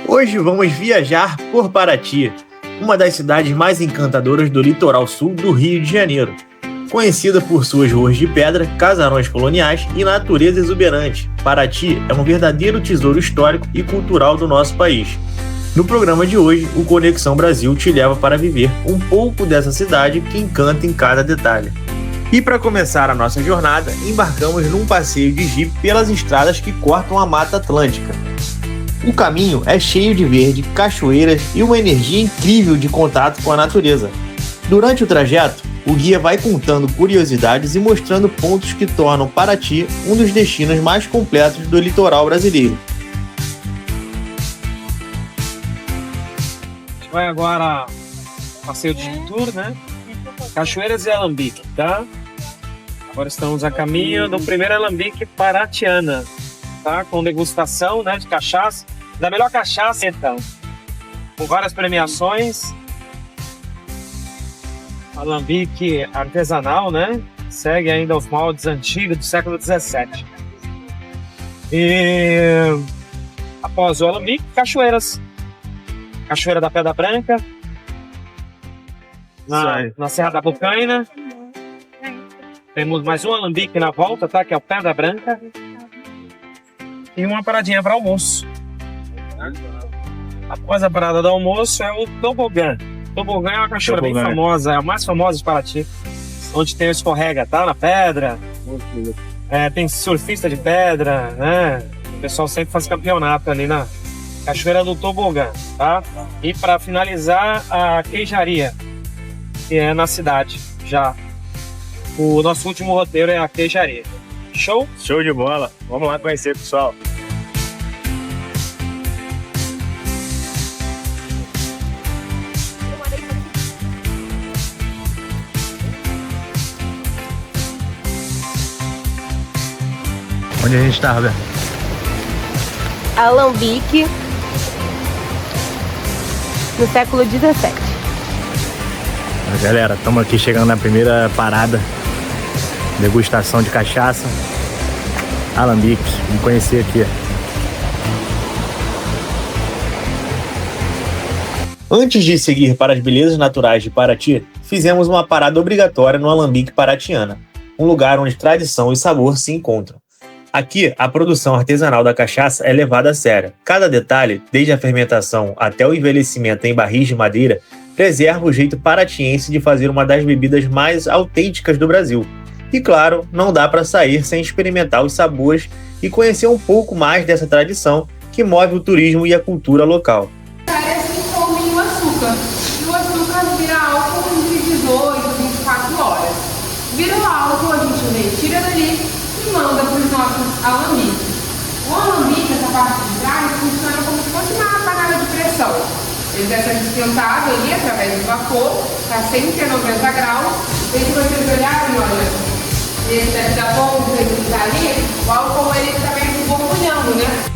Hoje vamos viajar por Paraty, uma das cidades mais encantadoras do litoral sul do Rio de Janeiro. Conhecida por suas ruas de pedra, casarões coloniais e natureza exuberante, Paraty é um verdadeiro tesouro histórico e cultural do nosso país. No programa de hoje, o Conexão Brasil te leva para viver um pouco dessa cidade que encanta em cada detalhe. E para começar a nossa jornada, embarcamos num passeio de jipe pelas estradas que cortam a Mata Atlântica. O caminho é cheio de verde, cachoeiras e uma energia incrível de contato com a natureza. Durante o trajeto, o guia vai contando curiosidades e mostrando pontos que tornam Paraty um dos destinos mais completos do litoral brasileiro. A gente vai agora passeio de tour, né? Cachoeiras e Alambique, tá? Agora estamos a caminho do primeiro Alambique Paratiana, tá? Com degustação, né, de cachaça, da melhor cachaça, então, com várias premiações. Alambique artesanal, né? Segue ainda os moldes antigos do século XVII. E após o Alambique, cachoeiras. Cachoeira da Pedra Branca, na Serra da Bocaina. Temos mais um alambique na volta, tá? Que é o Pedra Branca. E uma paradinha para almoço. Após a parada do almoço é o tobogã. Tobogã é uma cachoeira bem famosa, é a mais famosa de Paraty. Onde tem o escorrega, tá? Na pedra. Tem surfista de pedra, né? O pessoal sempre faz campeonato ali na Cachoeira do Tobogã, tá? E para finalizar, a queijaria, que é na cidade já. O nosso último roteiro é a queijaria. Show? Show de bola. Vamos lá conhecer, pessoal. Onde a gente tá, Roberto? Alambique, no século XVII. Galera, estamos aqui chegando na primeira parada. Degustação de cachaça. Alambique, vamos conhecer aqui. Antes de seguir para as belezas naturais de Paraty, fizemos uma parada obrigatória no Alambique Paratiana, um lugar onde tradição e sabor se encontram. Aqui, a produção artesanal da cachaça é levada a sério. Cada detalhe, desde a fermentação até o envelhecimento em barris de madeira, preserva o jeito paratiense de fazer uma das bebidas mais autênticas do Brasil. E claro, não dá para sair sem experimentar os sabores e conhecer um pouco mais dessa tradição que move o turismo e a cultura local. Se come o açúcar. E o açúcar vira álcool entre 18 e 24 horas. Vira o álcool, a gente retira dali e manda para os nossos alambiques. O alambique, essa parte de trás, funciona como se fosse uma panela de pressão. Ele deve ser esquentado ali através do vapor, está sempre a 90 graus. E se vocês olharem, olha, esse daqui da ponta que está ali, o álcool ele está meio que borbulhando, né?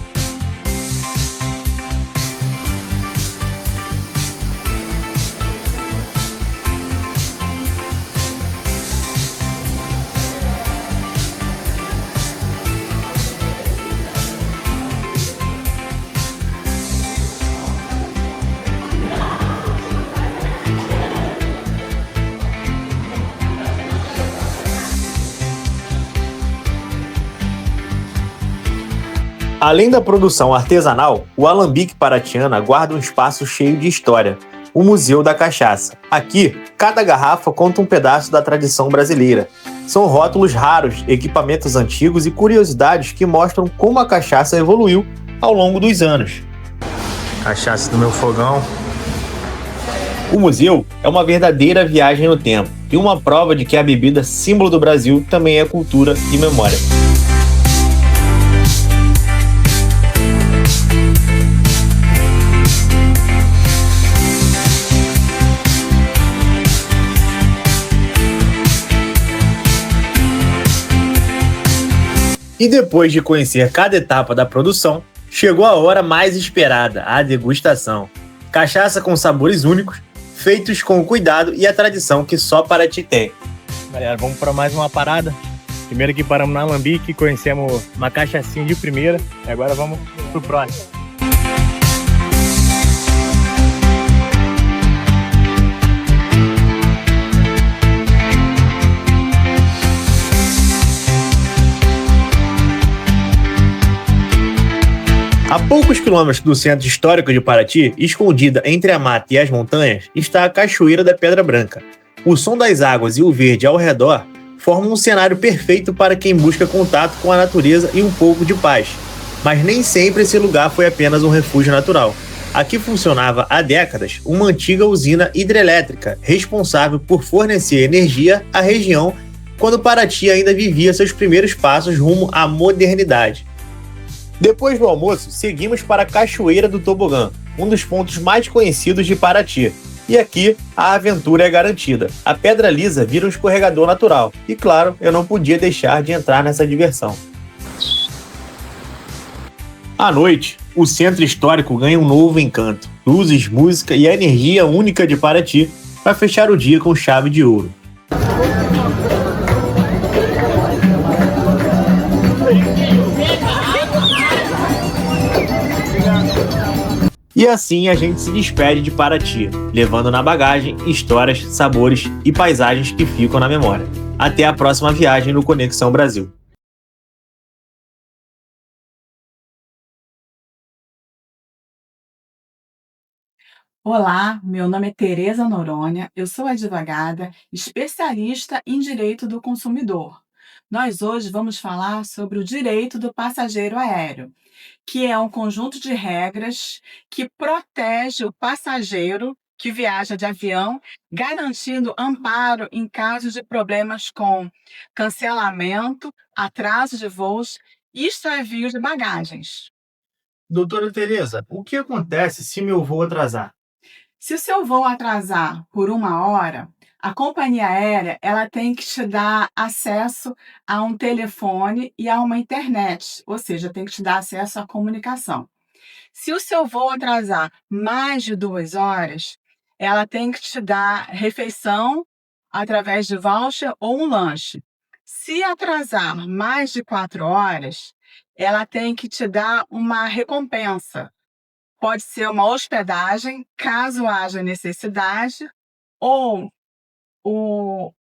Além da produção artesanal, o Alambique Paratiana guarda um espaço cheio de história, o Museu da Cachaça. Aqui, cada garrafa conta um pedaço da tradição brasileira. São rótulos raros, equipamentos antigos e curiosidades que mostram como a cachaça evoluiu ao longo dos anos. Cachaça do meu fogão. O museu é uma verdadeira viagem no tempo e uma prova de que a bebida símbolo do Brasil também é cultura e memória. E depois de conhecer cada etapa da produção, chegou a hora mais esperada, a degustação. Cachaça com sabores únicos, feitos com o cuidado e a tradição que só Paraty tem. Galera, vamos para mais uma parada. Primeiro aqui paramos na Alambique, conhecemos uma cachaçinha de primeira. E agora vamos pro próximo. A poucos quilômetros do centro histórico de Paraty, escondida entre a mata e as montanhas, está a Cachoeira da Pedra Branca. O som das águas e o verde ao redor formam um cenário perfeito para quem busca contato com a natureza e um pouco de paz. Mas nem sempre esse lugar foi apenas um refúgio natural. Aqui funcionava há décadas uma antiga usina hidrelétrica, responsável por fornecer energia à região quando Paraty ainda vivia seus primeiros passos rumo à modernidade. Depois do almoço, seguimos para a Cachoeira do Tobogã, um dos pontos mais conhecidos de Paraty. E aqui, a aventura é garantida. A pedra lisa vira um escorregador natural. E claro, eu não podia deixar de entrar nessa diversão. À noite, o centro histórico ganha um novo encanto. Luzes, música e a energia única de Paraty para fechar o dia com chave de ouro. E assim a gente se despede de Paraty, levando na bagagem histórias, sabores e paisagens que ficam na memória. Até a próxima viagem no Conexão Brasil. Olá, meu nome é Tereza Noronha, eu sou advogada, especialista em direito do consumidor. Nós hoje vamos falar sobre o direito do passageiro aéreo, que é um conjunto de regras que protege o passageiro que viaja de avião, garantindo amparo em casos de problemas com cancelamento, atraso de voos e extravio de bagagens. Doutora Tereza, o que acontece se meu voo atrasar? Se o seu voo atrasar por 1 hora, a companhia aérea ela tem que te dar acesso a um telefone e a uma internet, ou seja, tem que te dar acesso à comunicação. Se o seu voo atrasar mais de 2 horas, ela tem que te dar refeição através de voucher ou um lanche. Se atrasar mais de 4 horas, ela tem que te dar uma recompensa. Pode ser uma hospedagem, caso haja necessidade, ou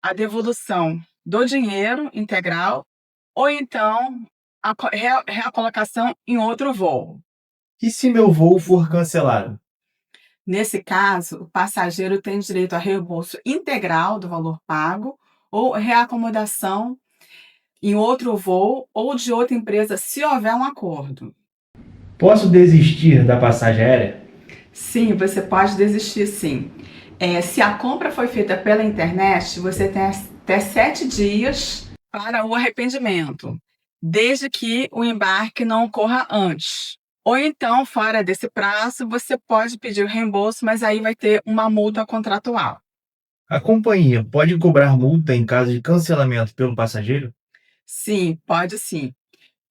a devolução do dinheiro integral, ou então a reacolocação em outro voo. E se meu voo for cancelado? Nesse caso, o passageiro tem direito a reembolso integral do valor pago ou reacomodação em outro voo ou de outra empresa, se houver um acordo. Posso desistir da passagem aérea? Sim, você pode desistir sim. Se a compra foi feita pela internet, você tem até 7 dias para o arrependimento, desde que o embarque não ocorra antes. Ou então, fora desse prazo, você pode pedir o reembolso, mas aí vai ter uma multa contratual. A companhia pode cobrar multa em caso de cancelamento pelo passageiro? Sim, pode sim,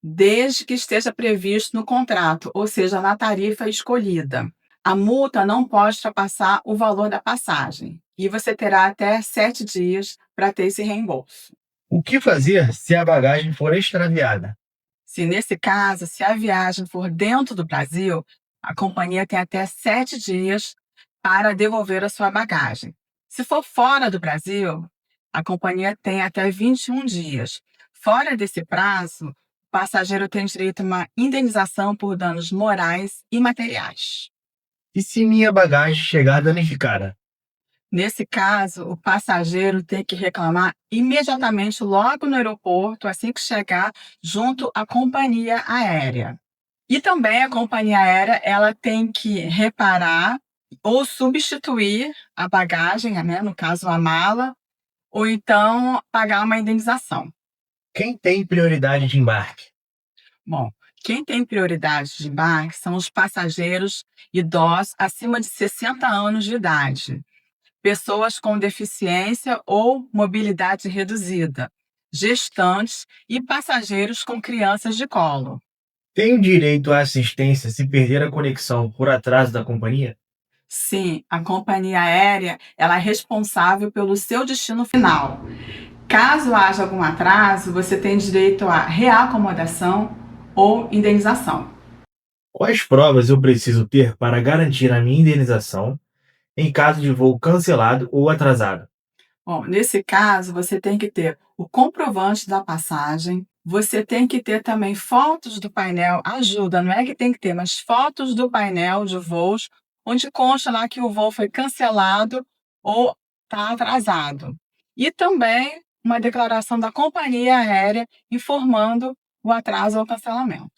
desde que esteja previsto no contrato, ou seja, na tarifa escolhida. A multa não pode ultrapassar o valor da passagem e você terá até 7 dias para ter esse reembolso. O que fazer se a bagagem for extraviada? Se nesse caso, se a viagem for dentro do Brasil, a companhia tem até 7 dias para devolver a sua bagagem. Se for fora do Brasil, a companhia tem até 21 dias. Fora desse prazo, o passageiro tem direito a uma indenização por danos morais e materiais. E se minha bagagem chegar danificada? Nesse caso, o passageiro tem que reclamar imediatamente logo no aeroporto, assim que chegar, junto à companhia aérea. E também a companhia aérea, ela tem que reparar ou substituir a bagagem, né, no caso a mala, ou então pagar uma indenização. Quem tem prioridade de embarque? Bom, quem tem prioridade de embarque são os passageiros idosos acima de 60 anos de idade, pessoas com deficiência ou mobilidade reduzida, gestantes e passageiros com crianças de colo. Tenho direito à assistência se perder a conexão por atraso da companhia? Sim, a companhia aérea ela é responsável pelo seu destino final. Caso haja algum atraso, você tem direito a reacomodação ou indenização. Quais provas eu preciso ter para garantir a minha indenização em caso de voo cancelado ou atrasado? Bom, nesse caso, você tem que ter o comprovante da passagem, você tem que ter também fotos do painel, ajuda, não é que tem que ter, mas fotos do painel de voos, onde consta lá que o voo foi cancelado ou está atrasado. E também uma declaração da companhia aérea informando o atraso ou cancelamento.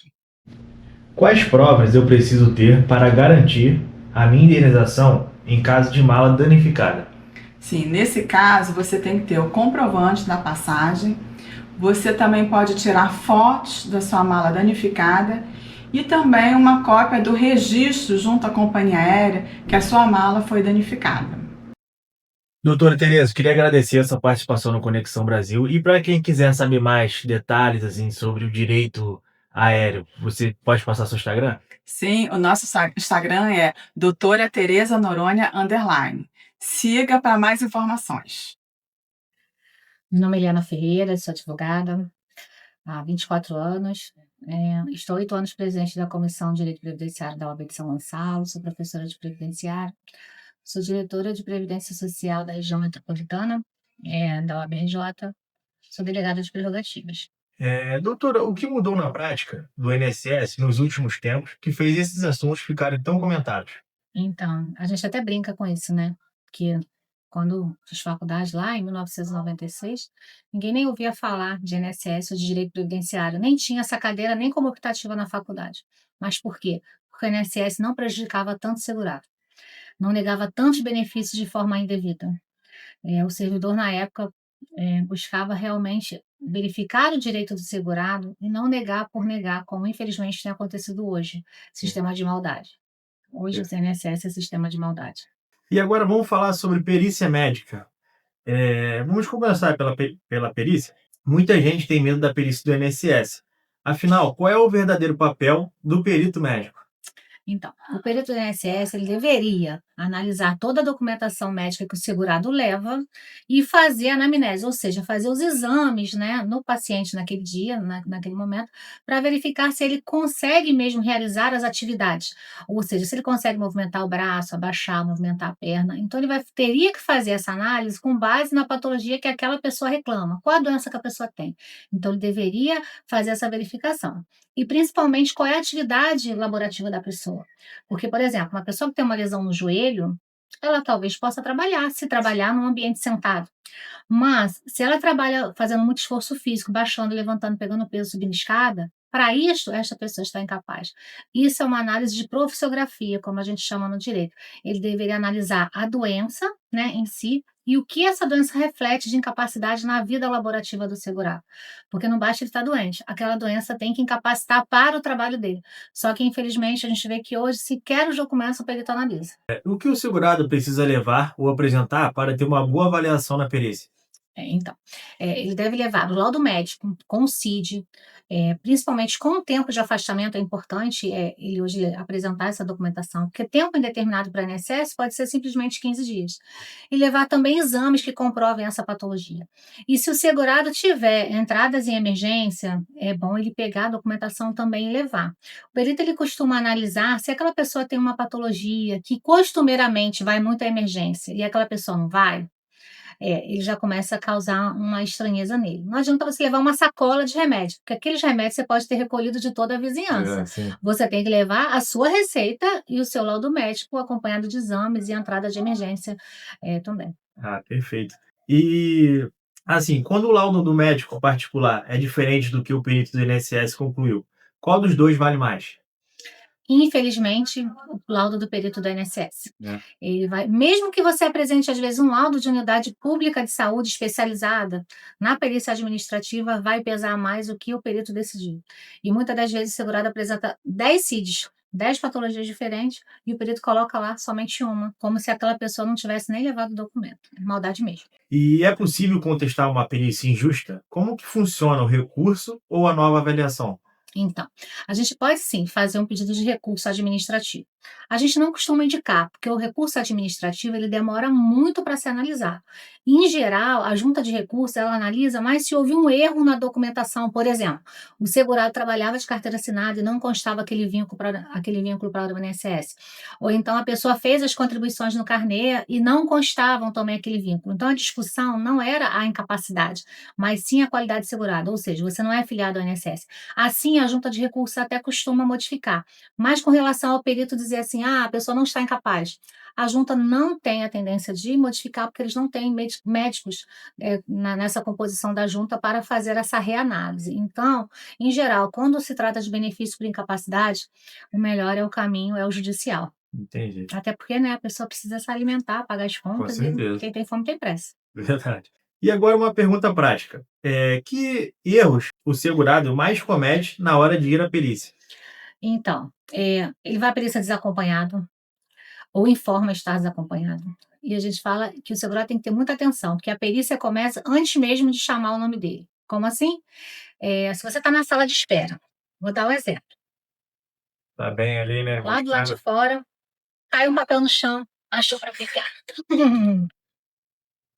Quais provas eu preciso ter para garantir a minha indenização em caso de mala danificada? Sim, nesse caso, você tem que ter o comprovante da passagem, você também pode tirar fotos da sua mala danificada e também uma cópia do registro junto à companhia aérea que a sua mala foi danificada. Doutora Tereza, queria agradecer a sua participação no Conexão Brasil e para quem quiser saber mais detalhes assim, sobre o direito aéreo, você pode passar seu Instagram? Sim, o nosso Instagram é doutora Tereza Noronha _. Siga para mais informações. Meu nome é Eliana Ferreira, sou advogada há 24 anos. Estou 8 anos presidente da Comissão de Direito Previdenciário da OAB de São Gonçalo, sou professora de Previdenciário, sou diretora de Previdência Social da região metropolitana, da OAB-RJ, sou delegada de prerrogativas. Doutora, o que mudou na prática do INSS nos últimos tempos que fez esses assuntos ficarem tão comentados? Então, a gente até brinca com isso, né? Porque quando fiz faculdade lá em 1996, ninguém nem ouvia falar de INSS ou de direito previdenciário, nem tinha essa cadeira nem como optativa na faculdade. Mas por quê? Porque o INSS não prejudicava tanto o segurado, não negava tantos benefícios de forma indevida. O servidor, na época, buscava realmente verificar o direito do segurado e não negar por negar, como infelizmente tem acontecido hoje, sistema de maldade. Hoje o INSS é sistema de maldade. E agora vamos falar sobre perícia médica. Vamos começar pela perícia. Muita gente tem medo da perícia do INSS. Afinal, qual é o verdadeiro papel do perito médico? Então, o perito do INSS ele deveria analisar toda a documentação médica que o segurado leva e fazer a anamnese, ou seja, fazer os exames, né, no paciente naquele dia, naquele momento, para verificar se ele consegue mesmo realizar as atividades. Ou seja, se ele consegue movimentar o braço, abaixar, movimentar a perna. Então, ele teria que fazer essa análise com base na patologia que aquela pessoa reclama. Qual a doença que a pessoa tem? Então, ele deveria fazer essa verificação. E principalmente qual é a atividade laborativa da pessoa. Porque, por exemplo, uma pessoa que tem uma lesão no joelho, ela talvez possa trabalhar, se trabalhar num ambiente sentado. Mas, se ela trabalha fazendo muito esforço físico, baixando, levantando, pegando peso, subindo escada, para isso, esta pessoa está incapaz. Isso é uma análise de profissiografia, como a gente chama no direito. Ele deveria analisar a doença né, em si, e o que essa doença reflete de incapacidade na vida laborativa do segurado. Porque não basta ele estar doente, aquela doença tem que incapacitar para o trabalho dele. Só que, infelizmente, a gente vê que hoje sequer os documentos são perito analisa. O que o segurado precisa levar ou apresentar para ter uma boa avaliação na perícia? Então, ele deve levar o laudo médico com o CID, principalmente com o tempo de afastamento, é importante ele hoje apresentar essa documentação, porque tempo indeterminado para INSS pode ser simplesmente 15 dias. E levar também exames que comprovem essa patologia. E se o segurado tiver entradas em emergência, é bom ele pegar a documentação também e levar. O perito ele costuma analisar se aquela pessoa tem uma patologia que costumeiramente vai muito à emergência e aquela pessoa não vai, ele já começa a causar uma estranheza nele. Não adianta você levar uma sacola de remédio, porque aqueles remédios você pode ter recolhido de toda a vizinhança. Sim. Você tem que levar a sua receita e o seu laudo médico, acompanhado de exames e entrada de emergência também. Ah, perfeito. E, assim, quando o laudo do médico particular é diferente do que o perito do INSS concluiu, qual dos dois vale mais? Infelizmente, o laudo do perito do INSS. Ele vai, mesmo que você apresente, às vezes, um laudo de unidade pública de saúde especializada, na perícia administrativa vai pesar mais o que o perito decidiu. E muitas das vezes o segurado apresenta 10 CIDs, 10 patologias diferentes, e o perito coloca lá somente uma, como se aquela pessoa não tivesse nem levado o documento. É maldade mesmo. E é possível contestar uma perícia injusta? Como que funciona o recurso ou a nova avaliação? Então, a gente pode sim fazer um pedido de recurso administrativo. A gente não costuma indicar, porque o recurso administrativo ele demora muito para ser analisado. E, em geral, a junta de recurso ela analisa mais se houve um erro na documentação. Por exemplo, o segurado trabalhava de carteira assinada e não constava aquele vínculo para o INSS. Ou então a pessoa fez as contribuições no carnê e não constavam também aquele vínculo. Então a discussão não era a incapacidade, mas sim a qualidade segurada. Ou seja, você não é afiliado ao INSS. Assim, a junta de recursos até costuma modificar. Mas com relação ao perito dizer assim, a pessoa não está incapaz, a junta não tem a tendência de modificar, porque eles não têm médicos nessa composição da junta para fazer essa reanálise. Então, em geral, quando se trata de benefício por incapacidade, o melhor é o caminho, é o judicial. Entendi. Até porque, né, a pessoa precisa se alimentar, pagar as contas, Com certeza. e quem tem fome tem pressa. Verdade. E agora uma pergunta prática. Que erros o segurado mais comete na hora de ir à perícia? Então, ele vai à perícia desacompanhado ou informa estar desacompanhado. E a gente fala que o segurado tem que ter muita atenção, porque a perícia começa antes mesmo de chamar o nome dele. Como assim? Se você está na sala de espera, vou dar um exemplo. Tá bem ali, né? Lá do lado de fora, cai um papel no chão, achou para pegar.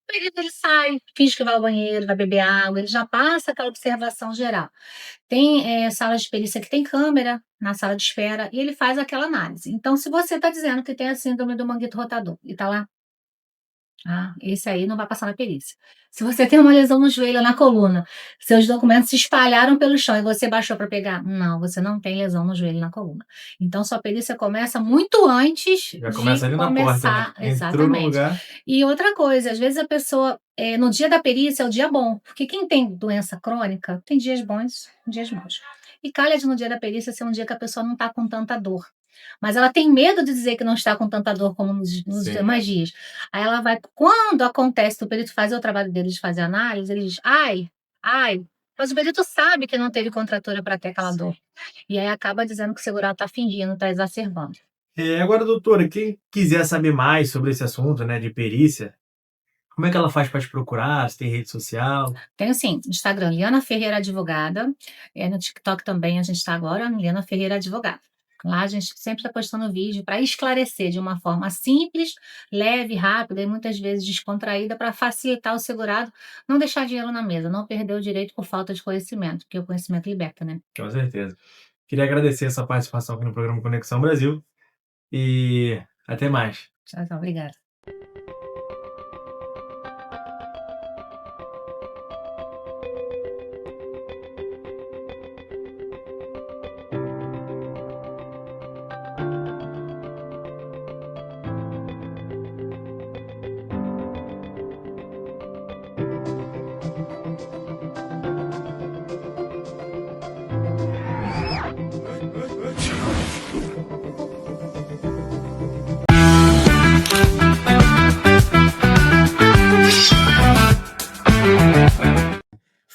O perito ele sai, finge que vai ao banheiro, vai beber água, ele já passa aquela observação geral. Tem salas de perícia que tem câmera na sala de espera e ele faz aquela análise. Então, se você está dizendo que tem a síndrome do manguito rotador e está lá, esse aí não vai passar na perícia. Se você tem uma lesão no joelho ou na coluna, seus documentos se espalharam pelo chão e você baixou para pegar, não, você não tem lesão no joelho e na coluna. Então, sua perícia começa muito antes Já começa ali de na começar. porta, né? Entrou no Exatamente. lugar. E outra coisa, às vezes a pessoa, no dia da perícia é o dia bom, porque quem tem doença crônica tem dias bons, dias maus. E calha de no dia da perícia ser um dia que a pessoa não está com tanta dor. Mas ela tem medo de dizer que não está com tanta dor como nos Sim. demais dias. Aí ela vai, quando acontece, o perito fazer o trabalho dele de fazer análise, ele diz, ai, mas o perito sabe que não teve contratura para ter aquela dor. E aí acaba dizendo que o segurado está fingindo, está exacerbando. Agora, doutora, quem quiser saber mais sobre esse assunto, né, de perícia, como é que ela faz para te procurar? Se tem rede social? Tenho sim, no Instagram, Liana Ferreira Advogada, no TikTok também a gente está agora, Liana Ferreira Advogada. Lá a gente sempre está postando vídeo para esclarecer de uma forma simples, leve, rápida e muitas vezes descontraída para facilitar o segurado não deixar dinheiro na mesa, não perder o direito por falta de conhecimento, porque o conhecimento liberta, né? Com certeza. Queria agradecer essa participação aqui no programa Conexão Brasil e até mais. Tchau, obrigada.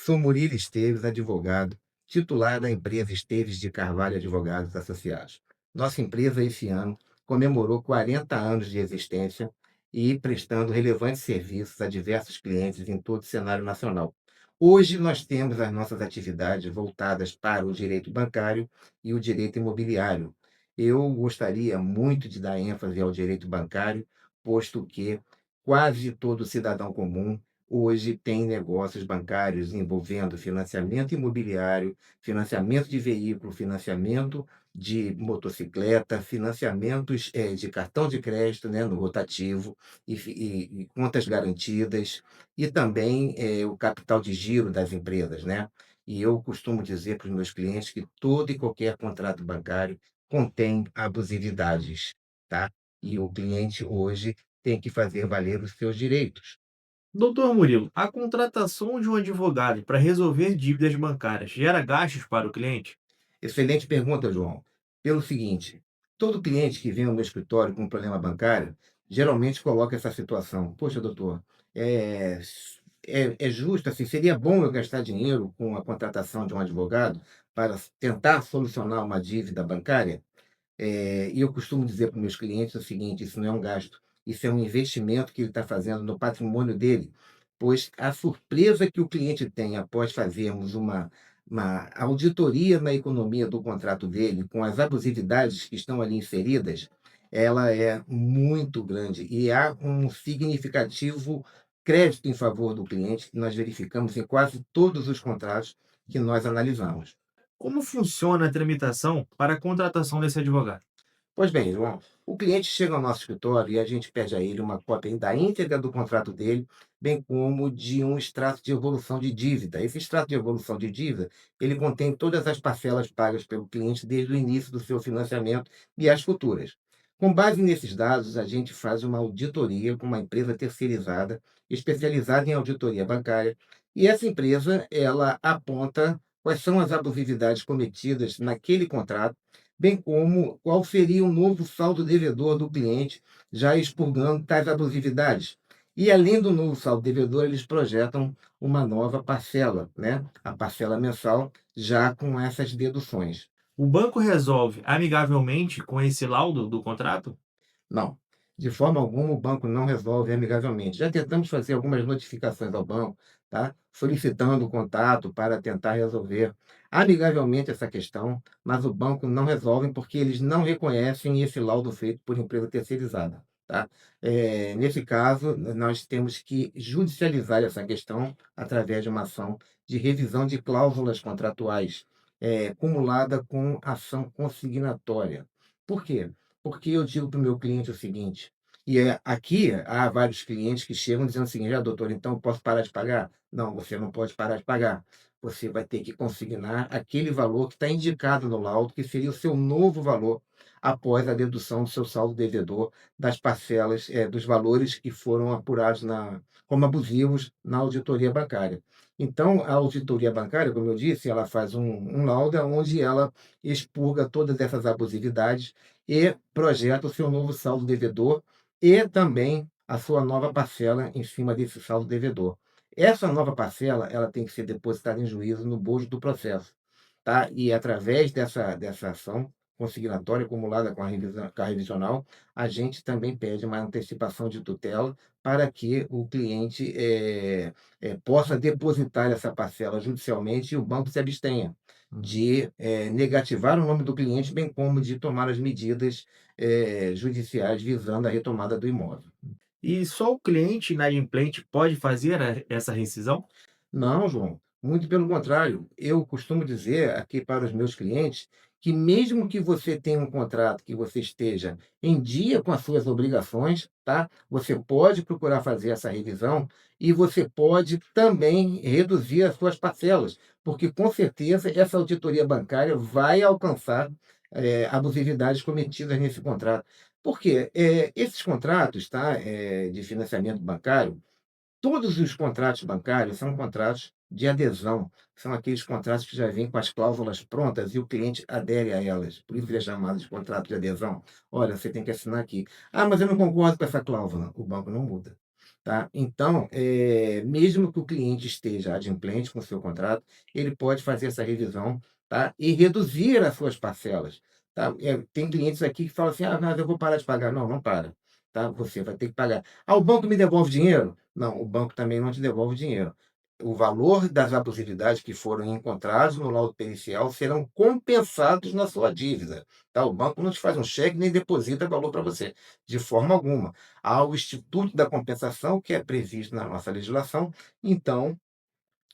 Sou Murilo Esteves, advogado, titular da empresa Esteves de Carvalho Advogados Associados. Nossa empresa, esse ano, comemorou 40 anos de existência e prestando relevantes serviços a diversos clientes em todo o cenário nacional. Hoje, nós temos as nossas atividades voltadas para o direito bancário e o direito imobiliário. Eu gostaria muito de dar ênfase ao direito bancário, posto que quase todo cidadão comum hoje tem negócios bancários envolvendo financiamento imobiliário, financiamento de veículo, financiamento de motocicleta, financiamentos de cartão de crédito, né, no rotativo, e contas garantidas, e também o capital de giro das empresas, né? E eu costumo dizer para os meus clientes que todo e qualquer contrato bancário contém abusividades, tá? E o cliente hoje tem que fazer valer os seus direitos. Doutor Murilo, a contratação de um advogado para resolver dívidas bancárias gera gastos para o cliente? Excelente pergunta, João. Pelo seguinte, todo cliente que vem ao meu escritório com um problema bancário, geralmente coloca essa situação. Poxa, doutor, é, é justo, assim, seria bom eu gastar dinheiro com a contratação de um advogado para tentar solucionar uma dívida bancária? E eu costumo dizer para os meus clientes o seguinte: isso não é um gasto, isso é um investimento que ele está fazendo no patrimônio dele, pois a surpresa que o cliente tem após fazermos uma auditoria na economia do contrato dele, com as abusividades que estão ali inseridas, ela é muito grande e há um significativo crédito em favor do cliente que nós verificamos em quase todos os contratos que nós analisamos. Como funciona a tramitação para a contratação desse advogado? Pois bem, João, o cliente chega ao nosso escritório e a gente pede a ele uma cópia da íntegra do contrato dele, bem como de um extrato de evolução de dívida. Esse extrato de evolução de dívida, ele contém todas as parcelas pagas pelo cliente desde o início do seu financiamento e as futuras. Com base nesses dados, a gente faz uma auditoria com uma empresa terceirizada, especializada em auditoria bancária, e essa empresa, ela aponta quais são as abusividades cometidas naquele contrato, bem como qual seria o novo saldo devedor do cliente, já expurgando tais abusividades. E além do novo saldo devedor, eles projetam uma nova parcela, né? A parcela mensal, já com essas deduções. O banco resolve amigavelmente com esse laudo do contrato? Não, de forma alguma o banco não resolve amigavelmente. Já tentamos fazer algumas notificações ao banco, tá? Solicitando o contato para tentar resolver amigavelmente essa questão, mas o banco não resolve porque eles não reconhecem esse laudo feito por empresa terceirizada, tá? Nesse caso, nós temos que judicializar essa questão através de uma ação de revisão de cláusulas contratuais, cumulada com ação consignatória. Por quê? Porque eu digo para o meu cliente o seguinte, aqui há vários clientes que chegam dizendo o seguinte: "Ah, doutor, então eu posso parar de pagar?" Não, você não pode parar de pagar. Você vai ter que consignar aquele valor que está indicado no laudo, que seria o seu novo valor, após a dedução do seu saldo devedor, das parcelas, dos valores que foram apurados como abusivos na auditoria bancária. Então, a auditoria bancária, como eu disse, ela faz um laudo onde ela expurga todas essas abusividades e projeta o seu novo saldo devedor e também a sua nova parcela em cima desse saldo devedor. Essa nova parcela, ela tem que ser depositada em juízo no bojo do processo, tá? E através dessa ação consignatória acumulada com a revisional, a gente também pede uma antecipação de tutela para que o cliente possa depositar essa parcela judicialmente e o banco se abstenha de negativar o nome do cliente, bem como de tomar as medidas judiciais visando a retomada do imóvel. E só o cliente inadimplente pode fazer essa rescisão? Não, João, muito pelo contrário. Eu costumo dizer aqui para os meus clientes que, mesmo que você tenha um contrato, que você esteja em dia com as suas obrigações, tá? Você pode procurar fazer essa revisão e você pode também reduzir as suas parcelas, porque com certeza essa auditoria bancária vai alcançar abusividades cometidas nesse contrato. Por quê? Esses contratos, tá, de financiamento bancário, todos os contratos bancários são contratos de adesão, são aqueles contratos que já vêm com as cláusulas prontas e o cliente adere a elas, por isso ele é chamado de contrato de adesão. Olha, você tem que assinar aqui. Ah, mas eu não concordo com essa cláusula. O banco não muda. Tá? Então, mesmo que o cliente esteja adimplente com o seu contrato, ele pode fazer essa revisão, tá? E reduzir as suas parcelas. Tá? Tem clientes aqui que falam assim: ah, mas eu vou parar de pagar. Não, não para. Tá? Você vai ter que pagar. Ah, o banco me devolve dinheiro? Não, o banco também não te devolve dinheiro. O valor das abusividades que foram encontrados no laudo pericial serão compensados na sua dívida. Tá? O banco não te faz um cheque nem deposita valor para você, de forma alguma. Há o Instituto da Compensação, que é previsto na nossa legislação, então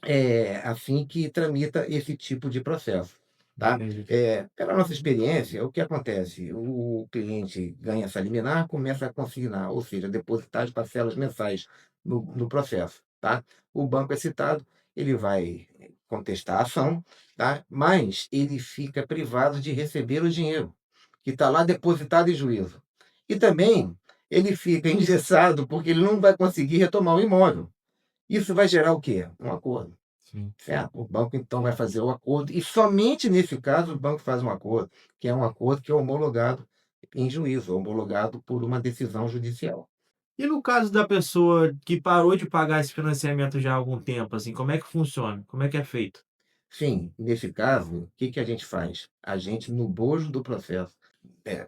é assim que tramita esse tipo de processo, tá? Entendi. Pela nossa experiência, o que acontece? O cliente ganha essa liminar, começa a consignar, ou seja, depositar as parcelas mensais no processo, tá? O banco é citado, ele vai contestar a ação, tá? Mas ele fica privado de receber o dinheiro, que está lá depositado em juízo. E também ele fica engessado, porque ele não vai conseguir retomar o imóvel. Isso vai gerar o quê? Um acordo. Sim. Certo? O banco, então, vai fazer o acordo, e somente nesse caso o banco faz um acordo, que é um acordo que é homologado em juízo, homologado por uma decisão judicial. E no caso da pessoa que parou de pagar esse financiamento já há algum tempo, assim, como é que funciona? Como é que é feito? Sim, nesse caso, o que a gente faz? A gente, no bojo do processo,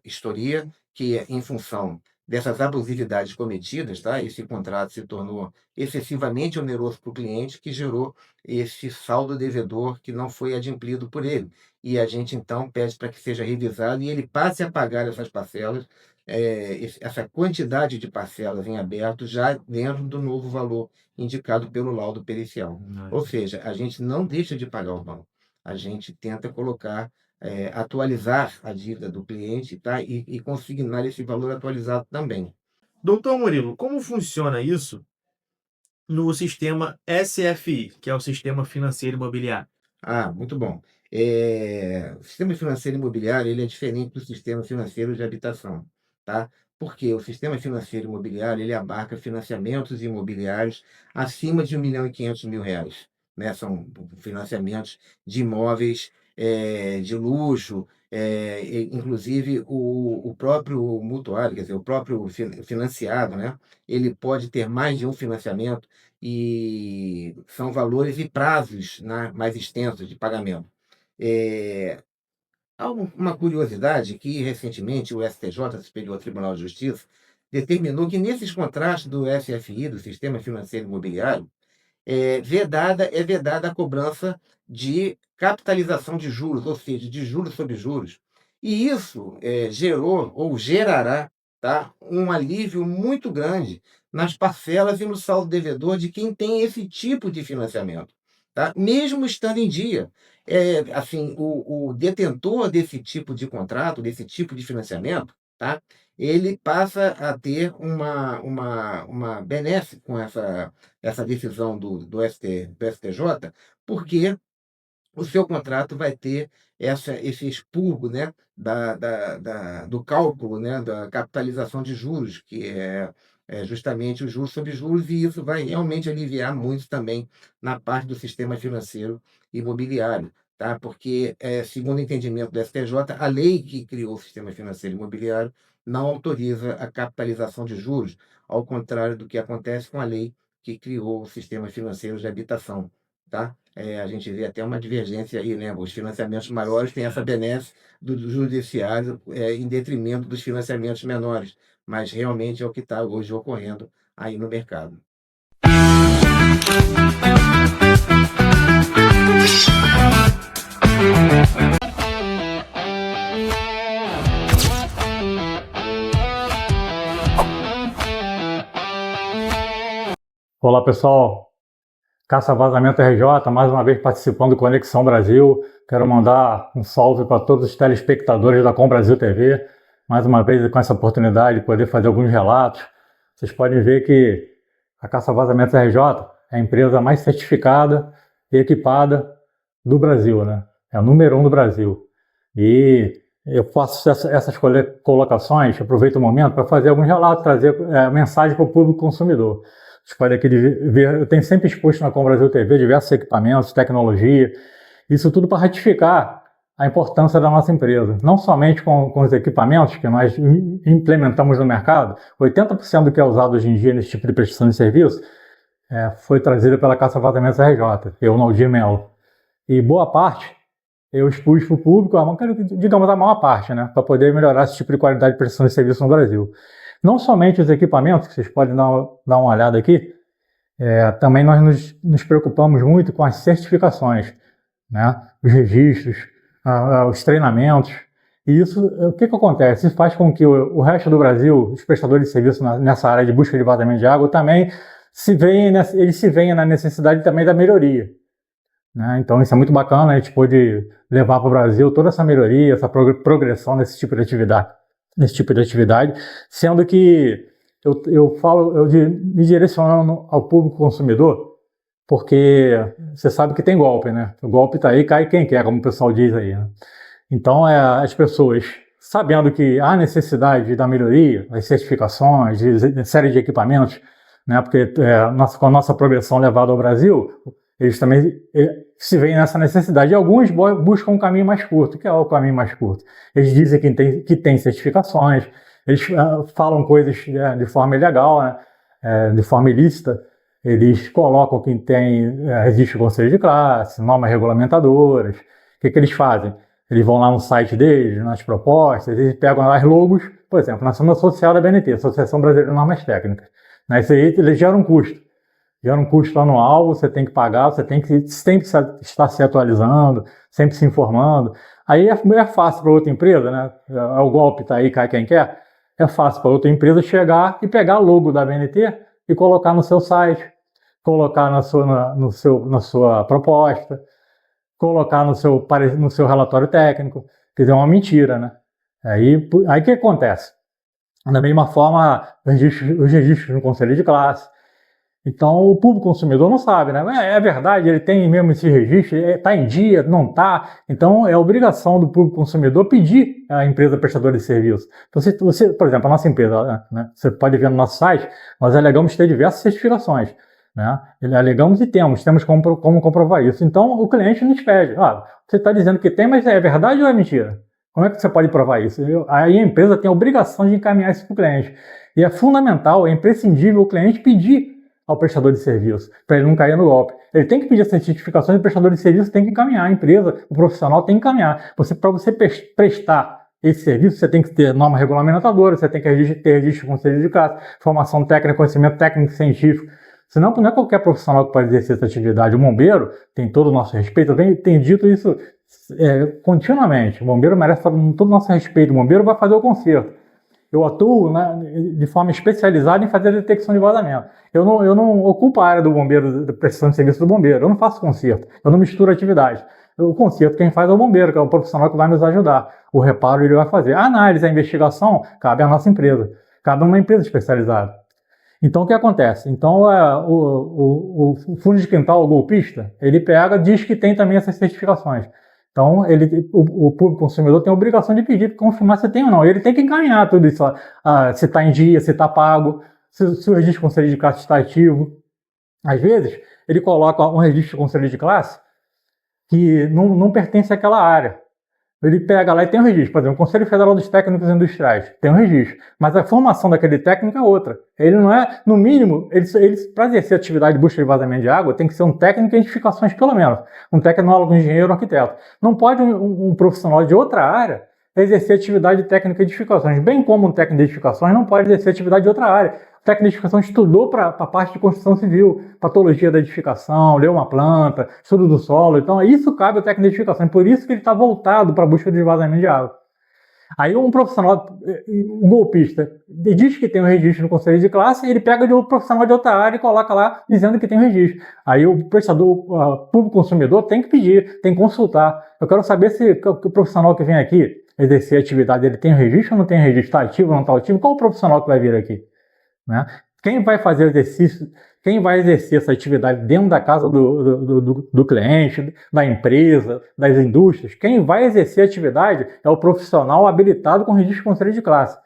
historia que é em função dessas abusividades cometidas, tá? Esse contrato se tornou excessivamente oneroso para o cliente, que gerou esse saldo devedor que não foi adimplido por ele. E a gente, então, pede para que seja revisado e ele passe a pagar essas parcelas, essa quantidade de parcelas em aberto, já dentro do novo valor indicado pelo laudo pericial. Ou seja, a gente não deixa de pagar o banco, a gente tenta colocar, atualizar a dívida do cliente, tá? E consignar esse valor atualizado também. Doutor Murilo, como funciona isso no sistema SFI, que é o Sistema Financeiro Imobiliário? Ah, muito bom. O sistema financeiro imobiliário, ele é diferente do sistema financeiro de habitação, tá? Porque o sistema financeiro imobiliário, ele abarca financiamentos imobiliários acima de R$ 1.500.000, né? São financiamentos de imóveis, de luxo, inclusive o próprio mutuário, quer dizer, o próprio financiado, né? Ele pode ter mais de um financiamento, e são valores e prazos, né, mais extensos de pagamento. Há uma curiosidade que, recentemente, o STJ, Superior Tribunal de Justiça, determinou que, nesses contratos do SFI, do Sistema Financeiro Imobiliário, é vedada a cobrança de capitalização de juros, ou seja, de juros sobre juros. E isso gerou ou gerará, tá, um alívio muito grande nas parcelas e no saldo devedor de quem tem esse tipo de financiamento, tá? Mesmo estando em dia. Assim, o detentor desse tipo de contrato, desse tipo de financiamento, tá, ele passa a ter uma benesse com essa decisão do STJ, porque o seu contrato vai ter esse expurgo, né, do cálculo, né, da capitalização de juros, que é justamente os juros sobre juros, e isso vai realmente aliviar muito também na parte do sistema financeiro imobiliário, tá? Porque, segundo o entendimento do STJ, a lei que criou o sistema financeiro imobiliário não autoriza a capitalização de juros, ao contrário do que acontece com a lei que criou o sistema financeiro de habitação, tá? A gente vê até uma divergência aí, né? Os financiamentos maiores têm essa benesse do judiciário, em detrimento dos financiamentos menores, mas realmente é o que está hoje ocorrendo aí no mercado. Olá, pessoal. Caça Vazamento RJ, mais uma vez participando do Conexão Brasil. Quero mandar um salve para todos os telespectadores da Com Brasil TV. Mais uma vez com essa oportunidade de poder fazer alguns relatos. Vocês podem ver que a Caça Vazamento RJ é a empresa mais certificada e equipada do Brasil, né? É a número 1 do Brasil. E eu faço essas colocações, aproveito o momento para fazer alguns relatos, trazer mensagem para o público consumidor. Vocês podem aqui ver, eu tenho sempre exposto na Com Brasil TV diversos equipamentos, tecnologia, isso tudo para ratificar a importância da nossa empresa, não somente com os equipamentos que nós implementamos no mercado. 80% do que é usado hoje em dia nesse tipo de prestação de serviço foi trazido pela Caça Vazamentos RJ, eu, Naldir Melo. E boa parte eu expus para o público, digamos a maior parte, né, para poder melhorar esse tipo de qualidade de prestação de serviço no Brasil. Não somente os equipamentos, que vocês podem dar uma olhada aqui, também nós nos preocupamos muito com as certificações, né, os registros, os treinamentos. E isso, o que acontece? Isso faz com que o resto do Brasil, os prestadores de serviço nessa área de busca de vazamento de água, também eles se veem na necessidade também da melhoria, né? Então isso é muito bacana, a gente pôde levar para o Brasil toda essa melhoria, essa progressão nesse tipo de atividade, sendo que eu me direcionando ao público consumidor, porque você sabe que tem golpe, né? O golpe está aí, cai quem quer, como o pessoal diz aí, né? Então as pessoas, sabendo que há necessidade da melhoria, das certificações, de série de equipamentos, né? Porque com a nossa progressão levada ao Brasil, eles também se veem nessa necessidade. E alguns buscam um caminho mais curto. O que é o caminho mais curto? Eles dizem que tem certificações, eles falam coisas de forma ilegal, né? De forma ilícita. Eles colocam que existe conselho de classe, normas regulamentadoras. O que eles fazem? Eles vão lá no site deles, nas propostas, eles pegam as logos, por exemplo, na Ação Social da BNT, Associação Brasileira de Normas Técnicas. Isso aí eles geram um custo. Gera um custo anual, você tem que pagar, você tem que sempre estar se atualizando, sempre se informando. Aí é fácil para outra empresa, né? O golpe está aí, cai quem quer. É fácil para outra empresa chegar e pegar o logo da BNT e colocar no seu site, colocar na sua proposta, colocar no seu relatório técnico. Quer dizer, é uma mentira, né? Aí o que acontece? Da mesma forma, os registros no Conselho de Classe. Então, o público consumidor não sabe, né? É verdade, ele tem mesmo esse registro, está em dia, não está. Então, é obrigação do público consumidor pedir à empresa prestadora de serviço. Então, você, por exemplo, a nossa empresa, né? Você pode ver no nosso site, nós alegamos ter diversas certificações, né? Alegamos e temos como comprovar isso. Então, o cliente nos pede, você está dizendo que tem, mas é verdade ou é mentira? Como é que você pode provar isso? Aí a empresa tem a obrigação de encaminhar isso para o cliente. E é fundamental, é imprescindível o cliente pedir ao prestador de serviço, para ele não cair no golpe. Ele tem que pedir essas certificações, o prestador de serviço tem que encaminhar, a empresa, o profissional tem que encaminhar. Para você prestar esse serviço, você tem que ter norma regulamentadora, você tem que ter registro de conselho de classe, formação técnica, conhecimento técnico e científico. Senão, não é qualquer profissional que pode exercer essa atividade. O bombeiro tem todo o nosso respeito, eu tenho dito isso continuamente. O bombeiro merece todo o nosso respeito, o bombeiro vai fazer o conserto. Eu atuo, né, de forma especializada em fazer a detecção de vazamento. Eu não ocupo a área do bombeiro, da prestação de serviço do bombeiro. Eu não faço conserto. Eu não misturo atividades. O conserto quem faz é o bombeiro, que é o profissional que vai nos ajudar. O reparo ele vai fazer. A análise, a investigação, cabe à nossa empresa. Cabe a uma empresa especializada. Então, o que acontece? Então, o fundo de quintal, o golpista, ele diz que tem também essas certificações. Então, o público consumidor tem a obrigação de pedir, confirmar se tem ou não. Ele tem que encaminhar tudo isso, se está em dia, se está pago, se o registro de conselho de classe está ativo. Às vezes, ele coloca um registro de conselho de classe que não pertence àquela área. Ele pega lá e tem um registro, por exemplo, o Conselho Federal dos Técnicos Industriais, tem um registro, mas a formação daquele técnico é outra. Ele não é, no mínimo, para exercer atividade de busca de vazamento de água, tem que ser um técnico em edificações, pelo menos, um tecnólogo, um engenheiro, um arquiteto. Não pode um profissional de outra área exercer atividade técnica de edificações, bem como um técnico de edificações não pode exercer atividade de outra área. O técnico de edificação estudou para a parte de construção civil, patologia da edificação, leu uma planta, estudo do solo. Então, isso cabe ao técnico de edificação. Por isso que ele está voltado para a busca de vazamento de água. Aí um profissional, um golpista, diz que tem um registro no conselho de classe, ele pega de um profissional de outra área e coloca lá dizendo que tem um registro. Aí o prestador, público consumidor, tem que pedir, tem que consultar. Eu quero saber se o profissional que vem aqui exercer a atividade, ele tem um registro ou não tem registro, está ativo ou não está ativo? Qual o profissional que vai vir aqui? Né? Quem vai fazer o exercício, quem vai exercer essa atividade dentro da casa do cliente, da empresa, das indústrias, quem vai exercer a atividade é o profissional habilitado com registro de conselho de classe.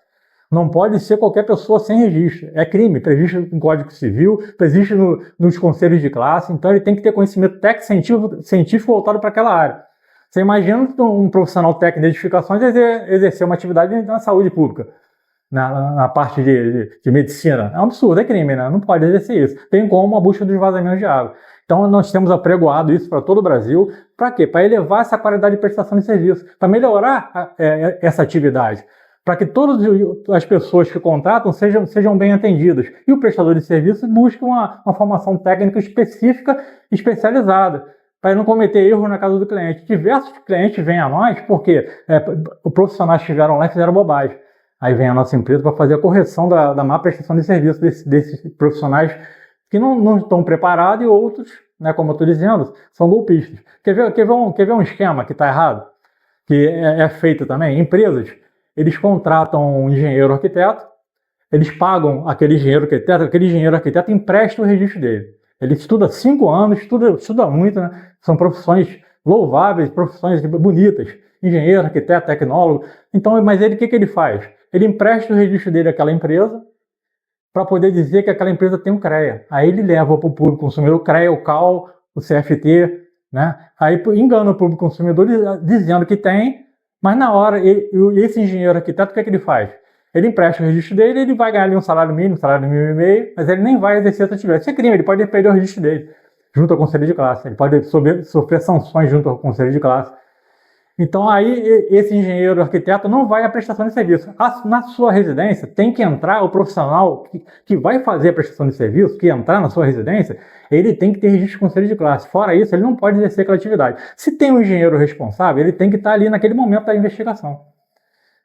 Não pode ser qualquer pessoa sem registro. É crime, previsto no Código Civil, previsto nos conselhos de classe, então ele tem que ter conhecimento técnico científico voltado para aquela área. Você imagina um profissional técnico de edificações exercer uma atividade na saúde pública, na parte de medicina. É um absurdo, é crime, né? Não pode exercer isso. Tem como a busca dos vazamentos de água. Então, nós temos apregoado isso para todo o Brasil. Para quê? Para elevar essa qualidade de prestação de serviço, para melhorar essa atividade, para que todas as pessoas que contratam sejam bem atendidas. E o prestador de serviço busque uma formação técnica específica, especializada, para não cometer erros na casa do cliente. Diversos clientes vêm a nós porque os profissionais que estiveram lá e fizeram bobagem. Aí vem a nossa empresa para fazer a correção da má prestação de serviço desses profissionais que não estão preparados e outros, né, como eu estou dizendo, são golpistas. Quer ver um esquema que está errado? Que é feito também? Empresas, eles contratam um engenheiro arquiteto, eles pagam aquele engenheiro arquiteto empresta o registro dele. Ele estuda 5 anos, estuda muito, né? São profissões louváveis, profissões bonitas. Engenheiro, arquiteto, tecnólogo. Então, mas ele, o que ele faz? Ele empresta o registro dele àquela empresa para poder dizer que aquela empresa tem um CREA. Aí ele leva para o público consumidor o CREA, o CAL, o CFT, né? Aí engana o público consumidor dizendo que tem, mas na hora, esse engenheiro arquiteto, o que ele faz? Ele empresta o registro dele, ele vai ganhar ali um salário mínimo e meio, mas ele nem vai exercer essa atividade. Isso é crime, ele pode perder o registro dele junto ao conselho de classe, ele pode sofrer sanções junto ao conselho de classe. Então aí esse engenheiro arquiteto não vai à prestação de serviço. Na sua residência tem que entrar o profissional que vai fazer a prestação de serviço, que entrar na sua residência, ele tem que ter registro de conselho de classe. Fora isso, ele não pode exercer aquela atividade. Se tem um engenheiro responsável, ele tem que estar ali naquele momento da investigação.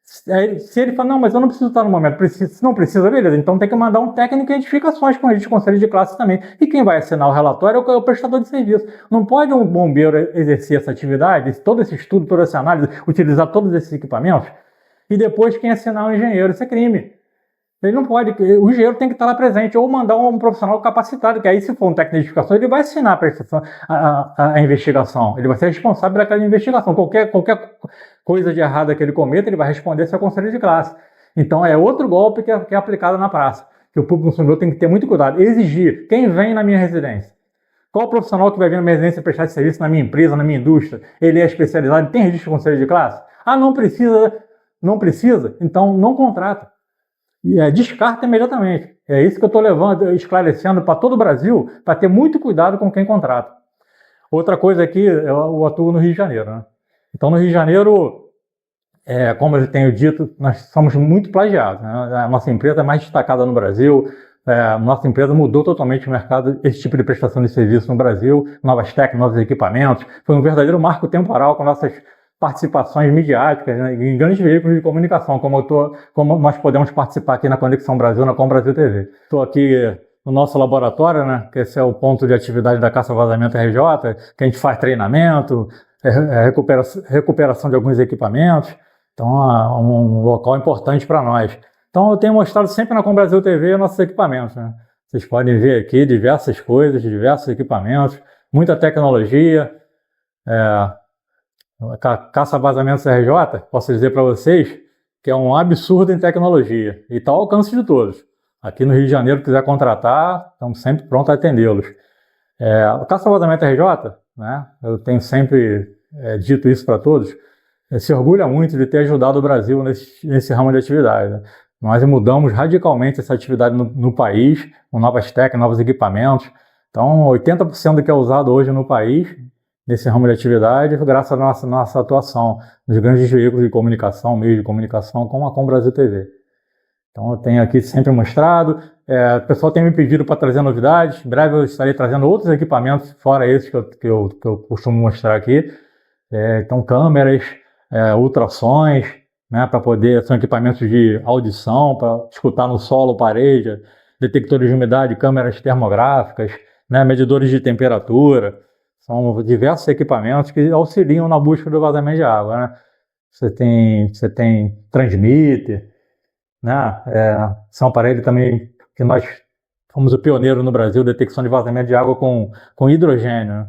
Se ele fala, não, mas eu não preciso estar no momento, se não precisa, beleza, então tem que mandar um técnico em edificações com registro de conselho de classe também. E quem vai assinar o relatório é o prestador de serviço. Não pode um bombeiro exercer essa atividade, todo esse estudo, toda essa análise, utilizar todos esses equipamentos, e depois quem assinar é o engenheiro. Isso é crime. Ele não pode, o engenheiro tem que estar lá presente, ou mandar um profissional capacitado, que aí se for um técnico de edificação, ele vai assinar a investigação, ele vai ser responsável por aquela investigação. Qualquer coisa de errada que ele cometa, ele vai responder seu conselho de classe. Então é outro golpe que é aplicado na praça, que o público consumidor tem que ter muito cuidado. Exigir, quem vem na minha residência? Qual profissional que vai vir na minha residência prestar serviço na minha empresa, na minha indústria? Ele é especializado, tem registro de conselho de classe? Ah, não precisa? Então não contrata. E descarta imediatamente. É isso que eu estou esclarecendo para todo o Brasil, para ter muito cuidado com quem contrata. Outra coisa aqui, eu atuo no Rio de Janeiro, né? Então, no Rio de Janeiro, como eu tenho dito, nós somos muito plagiados, né? A nossa empresa é mais destacada no Brasil, nossa empresa mudou totalmente o mercado, esse tipo de prestação de serviço no Brasil, novas técnicas, novos equipamentos. Foi um verdadeiro marco temporal com nossas participações midiáticas, né, em grandes veículos de comunicação, como nós podemos participar aqui na Conexão Brasil, na Com Brasil TV. Estou aqui no nosso laboratório, né, que esse é o ponto de atividade da Caça Vazamento RJ, que a gente faz treinamento, recuperação de alguns equipamentos. Então é um local importante para nós. Então eu tenho mostrado sempre na Com Brasil TV nossos equipamentos, né? Vocês podem ver aqui diversas coisas, diversos equipamentos, muita tecnologia. Caça Vazamentos RJ, posso dizer para vocês que é um absurdo em tecnologia e está ao alcance de todos. Aqui no Rio de Janeiro, quiser contratar, estamos sempre prontos a atendê-los. O Caça Vazamento RJ, né, eu tenho sempre dito isso para todos, se orgulha muito de ter ajudado o Brasil nesse ramo de atividade, né? Nós mudamos radicalmente essa atividade no país, com novas técnicas, novos equipamentos. Então, 80% do que é usado hoje no país nesse ramo de atividade, graças à nossa atuação nos grandes veículos de comunicação, meios de comunicação, como a Com Brasil TV. Então eu tenho aqui sempre mostrado, o pessoal tem me pedido para trazer novidades, em breve eu estarei trazendo outros equipamentos, fora esses que eu costumo mostrar aqui. Então câmeras, ultrassons, né, são equipamentos de audição, para escutar no solo, parede, detectores de umidade, câmeras termográficas, né, medidores de temperatura. São diversos equipamentos que auxiliam na busca do vazamento de água, né? Você tem transmitter, né? São aparelhos também que nós fomos o pioneiro no Brasil, detecção de vazamento de água com hidrogênio,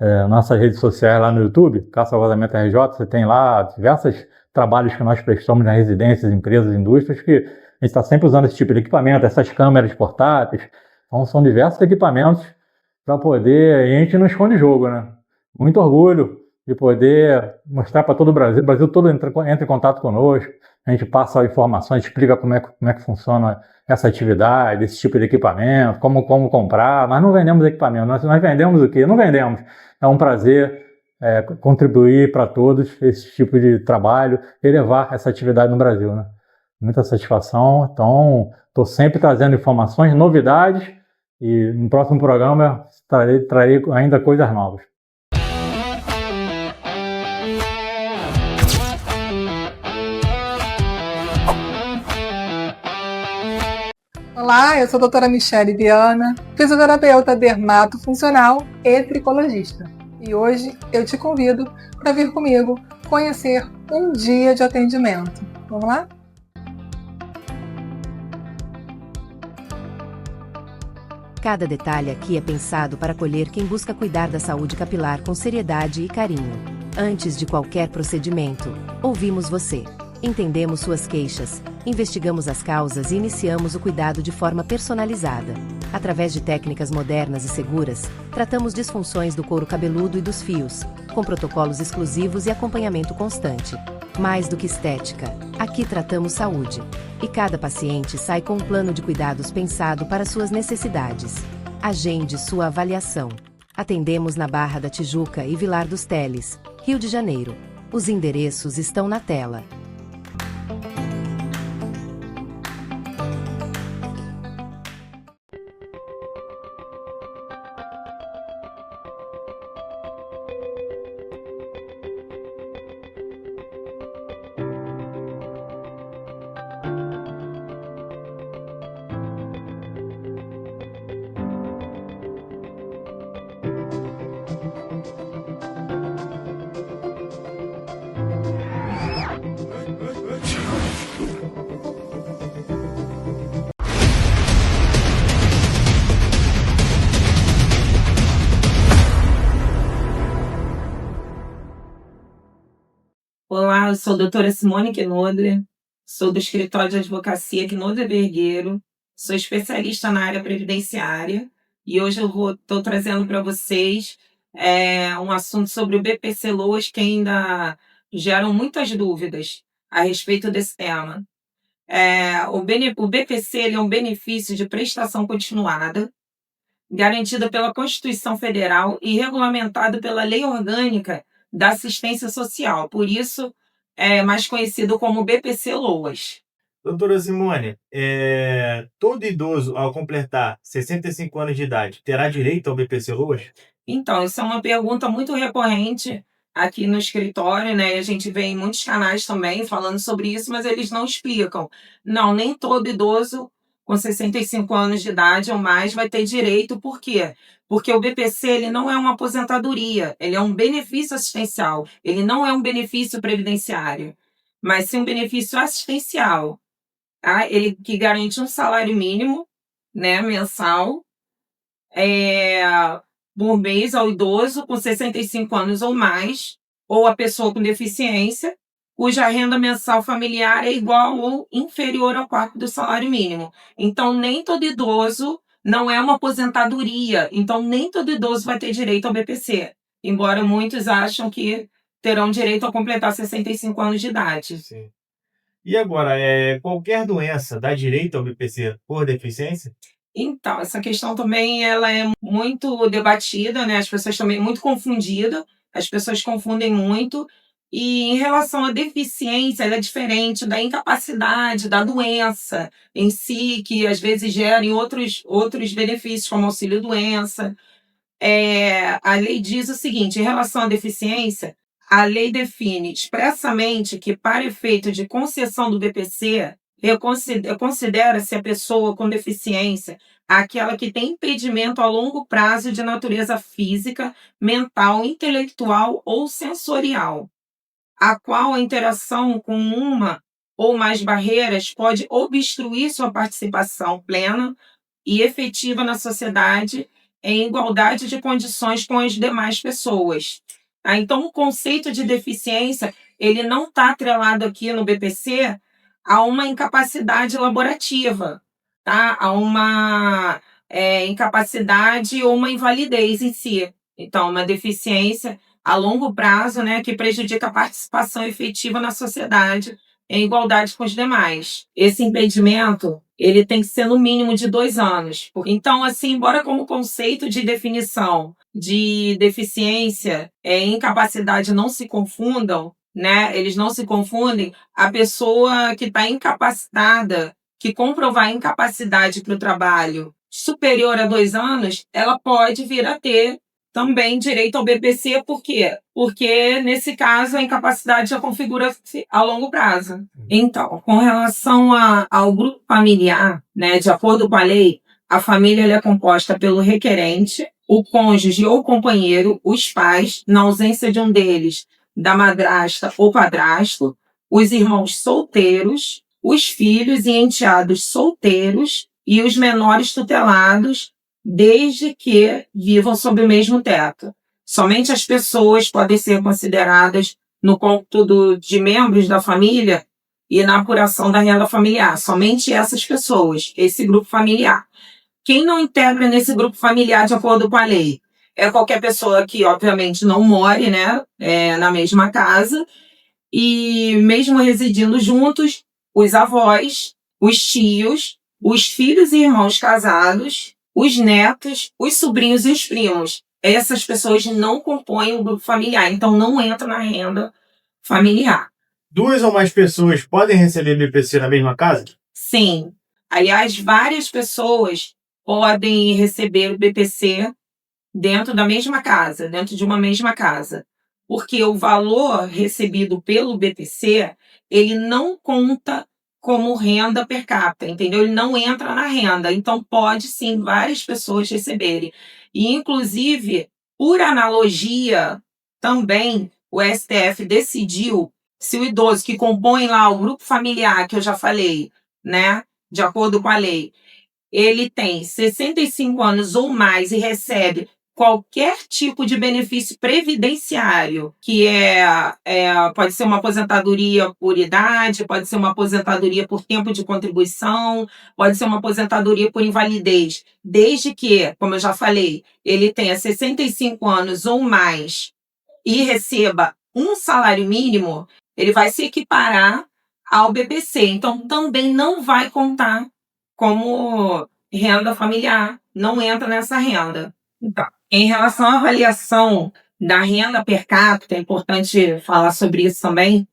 né? Nossas redes sociais lá no YouTube, Caça Vazamento RJ, você tem lá diversos trabalhos que nós prestamos nas residências, empresas, indústrias, que a gente está sempre usando esse tipo de equipamento, essas câmeras portáteis. Então são diversos equipamentos para poder, e a gente não esconde jogo, né? Muito orgulho de poder mostrar para todo o Brasil todo entra em contato conosco, a gente passa informações, explica como é que funciona essa atividade, esse tipo de equipamento, como comprar. Nós não vendemos equipamento, nós vendemos o quê? Não vendemos. É um prazer contribuir para todos esse tipo de trabalho e levar essa atividade no Brasil, né? Muita satisfação. Então, estou sempre trazendo informações, novidades, e no próximo programa trarei ainda coisas novas. Olá, eu sou a doutora Michele Viana, fisioterapeuta dermatofuncional e tricologista. E hoje eu te convido para vir comigo conhecer um dia de atendimento. Vamos lá? Cada detalhe aqui é pensado para acolher quem busca cuidar da saúde capilar com seriedade e carinho. Antes de qualquer procedimento, ouvimos você. Entendemos suas queixas, investigamos as causas e iniciamos o cuidado de forma personalizada. Através de técnicas modernas e seguras, tratamos disfunções do couro cabeludo e dos fios, com protocolos exclusivos e acompanhamento constante. Mais do que estética, aqui tratamos saúde. E cada paciente sai com um plano de cuidados pensado para suas necessidades. Agende sua avaliação. Atendemos na Barra da Tijuca e Vilar dos Teles, Rio de Janeiro. Os endereços estão na tela. Olá, eu sou a doutora Simone Knodler, sou do escritório de advocacia Knodler Bergueiro, sou especialista na área previdenciária e hoje eu estou trazendo para vocês um assunto sobre o BPC-LOAS que ainda geram muitas dúvidas a respeito desse tema. O BPC ele é um benefício de prestação continuada, garantido pela Constituição Federal e regulamentado pela Lei Orgânica da Assistência Social, por isso é mais conhecido como BPC-LOAS. Doutora Simone, todo idoso ao completar 65 anos de idade terá direito ao BPC-LOAS? Então, isso é uma pergunta muito recorrente aqui no escritório, né? A gente vê em muitos canais também falando sobre isso, mas eles não explicam. Não, nem todo idoso com 65 anos de idade ou mais vai ter direito. Por quê? Porque o BPC ele não é uma aposentadoria, ele é um benefício assistencial, ele não é um benefício previdenciário, mas sim um benefício assistencial, tá? Ele que garante um salário mínimo, né, mensal, por mês ao idoso com 65 anos ou mais, ou a pessoa com deficiência, cuja renda mensal familiar é igual ou inferior ao quarto do salário mínimo. Então, nem todo idoso, não é uma aposentadoria, então nem todo idoso vai ter direito ao BPC, embora muitos acham que terão direito ao completar 65 anos de idade. Sim. E agora, qualquer doença dá direito ao BPC por deficiência? Então, essa questão também ela é muito debatida, né? As pessoas também muito confundidas, as pessoas confundem muito. E em relação à deficiência, ela é diferente da incapacidade, da doença em si, que às vezes gerem outros benefícios, como auxílio-doença. A lei diz o seguinte, em relação à deficiência, a lei define expressamente que, para efeito de concessão do BPC, considera-se a pessoa com deficiência aquela que tem impedimento a longo prazo de natureza física, mental, intelectual ou sensorial, a qual a interação com uma ou mais barreiras pode obstruir sua participação plena e efetiva na sociedade em igualdade de condições com as demais pessoas. Então, o conceito de deficiência ele não está atrelado aqui no BPC a uma incapacidade laborativa, tá? A uma incapacidade ou uma invalidez em si. Então, uma deficiência a longo prazo, né, que prejudica a participação efetiva na sociedade em igualdade com os demais. Esse impedimento, ele tem que ser no mínimo de 2 anos. Então, assim, embora como conceito de definição de deficiência e incapacidade não se confundam, né, eles não se confundem, a pessoa que está incapacitada, que comprovar incapacidade para o trabalho superior a 2 anos, ela pode vir a ter também direito ao BPC, por quê? Porque, nesse caso, a incapacidade já configura-se a longo prazo. Então, com relação ao grupo familiar, né, de acordo com a lei, a família ela é composta pelo requerente, o cônjuge ou companheiro, os pais, na ausência de um deles, da madrasta ou padrasto, os irmãos solteiros, os filhos e enteados solteiros e os menores tutelados, desde que vivam sob o mesmo teto. Somente as pessoas podem ser consideradas no cômputo de membros da família e na apuração da renda familiar. Somente essas pessoas, esse grupo familiar. Quem não integra nesse grupo familiar de acordo com a lei é qualquer pessoa que, obviamente, não more, né, na mesma casa, e mesmo residindo juntos, os avós, os tios, os filhos e irmãos casados, os netos, os sobrinhos e os primos. Essas pessoas não compõem o grupo familiar, então não entra na renda familiar. 2 ou mais pessoas podem receber BPC na mesma casa? Sim. Aliás, várias pessoas podem receber o BPC dentro da mesma casa, dentro de uma mesma casa. Porque o valor recebido pelo BPC, ele não conta como renda per capita, entendeu? Ele não entra na renda. Então, pode sim várias pessoas receberem. E, inclusive, por analogia, também o STF decidiu se o idoso que compõe lá o grupo familiar, que eu já falei, né, de acordo com a lei, ele tem 65 anos ou mais e recebe qualquer tipo de benefício previdenciário, que pode ser uma aposentadoria por idade, pode ser uma aposentadoria por tempo de contribuição, pode ser uma aposentadoria por invalidez, desde que, como eu já falei, ele tenha 65 anos ou mais e receba um salário mínimo, ele vai se equiparar ao BPC. Então, também não vai contar como renda familiar, não entra nessa renda. Então, em relação à avaliação da renda per capita, é importante falar sobre isso também,